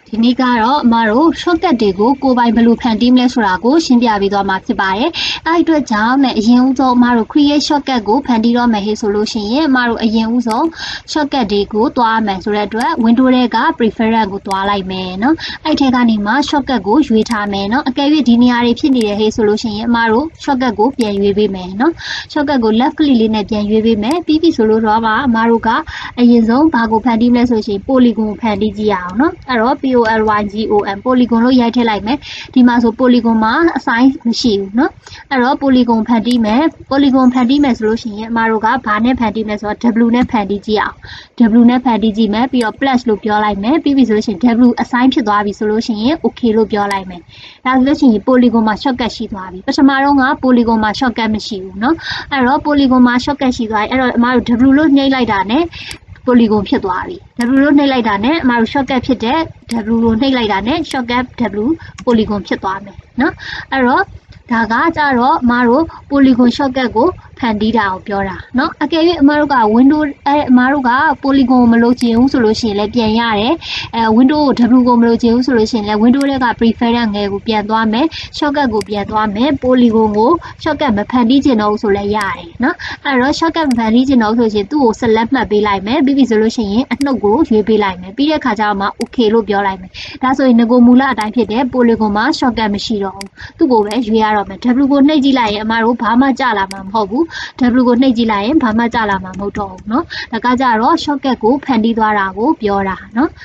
ဒီနေ့ကတော့အမတို့ shortcut တွေကိုကိုယ်ပိုင်ဘယ်လိုဖန်တီးမလဲဆိုတာကိုရှင်းပြပေးသွားမှာဖြစ်ပါတယ်။အဲ့ဒီအတွက်ကြောင့်အရင်ဦးဆုံးအမတို့ create shortcut ကိုဖန်တီးတော့မယ်ဟေ့ဆိုလို့ရှိရင်အမတို့အရင်ဦးဆုံး shortcut တွေကိုတွားမယ်ဆိုတဲ့အတွက် window တွေက preference ကိုတွားလိုက်မယ်နော်။အဲ့ထဲကနေမှ shortcut ကိုရွေးထားမယ်နော်။အကယ်၍ဒီနေရာတွေဖြစ်နေတယ်ဟေ့ဆိုလို့ရှိရင်အမတို့ shortcut ကိုပြန်ရွေးပေးမယ်နော်။ shortcut ကို left click လေးနဲ့ပြန်ရွေးပေးမယ်။ပြီးပြီဆိုလို့တော့အမတို့ကအရင်ဆုံးဘာကိုဖန်တီးမလဲဆိုရင် polygon ကိုဖန်တီးကြည့်ရအောင်နော်။အဲ့တော့ polygon polygon လို့ရိုက်ထည့်လိုက်မယ်ဒီမှာဆို polygon မှာအဆိုင်မရှိဘူးเนาะအဲ့တော့ polygon ဖန်တီးမယ်ဆိုလို့ရှိရင်အမတို့ကဘာနဲ့ဖန်တီးမလဲဆိုတော့ w နဲ့ဖန်တီးကြည့်အောင် w နဲ့ဖန်တီးကြည့်မယ်ပြီးတော့ plus လို့ပြောလိုက်မယ်ပြီးပြီဆိုလို့ရှိရင် w အဆိုင်ဖြစ်သွားပြီဆိုလို့ရှိရင် okay လို့ပြောလိုက်မယ်ဒါဆိုလို့ရှိရင် polygon မှာ shortcut ရှိသွားပြီပထမတော့က polygon မှာ shortcut မရှိဘူးเนาะအဲ့တော့ polygon မှာ shortcut ရှိသွားပြီအဲ့တော့အမတို့ w လို့နှိပ်လိုက်တာနဲ့polygon ဖြစ်သွားပြီ w လို့နှိပ်လိုက်တာနဲ့အမတို့ shortcut ဖြစ်တဲ့ w လို့နှိပ်လိုက်တာနဲ့ shortcut w polygon ဖြစ်သွားမယ်เนาะအဲ့တော့ဒါကကြတော့အမတို့ polygon shortcut ကိုဖန်တီးတာကိုပြောတာเนาะအကယ်၍အမတို့က window အမတို့က polygon ကိုမလိုချင်ဘူးဆိုလို့ရှိရင်လည်းပြန်ရတယ်window ကို w ကိုမလိုချင်ဘူးဆိုလို့ရှိရင်လည်း window တွေက preference ငယ်ကိုပြန်သွားမယ် shortcut ကိုပြန်သွားမယ် polygon ကို shortcut မဖန်တီးချင်တော့ဘူးဆိုလည်းရတယ်เนาะအဲ့တော့ shortcut မဖန်တီးချင်တော့ဆိုရှင်သူ့ကို select မှတ်ပေးလိုက်မယ်ပြီးပြီဆိုလို့ရှိရင်အနှုတ်ကိုရွေးပေးလိုက်မယ်ပြီးတဲ့ခါကျတော့မှ okay လို့ပြောလိုက်မယ်ဒါဆိုရင်ငကိုမူလအတိုင်းဖြစ်တဲ့ polygon မှာ shortcut မရှိတော့ဘူးသူ့ကိုပဲရွေးရတော့မယ် w ကိုနှိပ်ကြည့်လိုက်ရင်အမတို့ဘာမှကြလာမှာမဟုတ်ဘူး w ကိုနှိပ်ကြည့်လိုက်ရင်ဘာမှကြလာမှာမဟုတ်တော့ဘူးเนาะဒါကကြတော့ shortcut ကိုဖန်တီးသွားတာကိုပြောတာเนาะ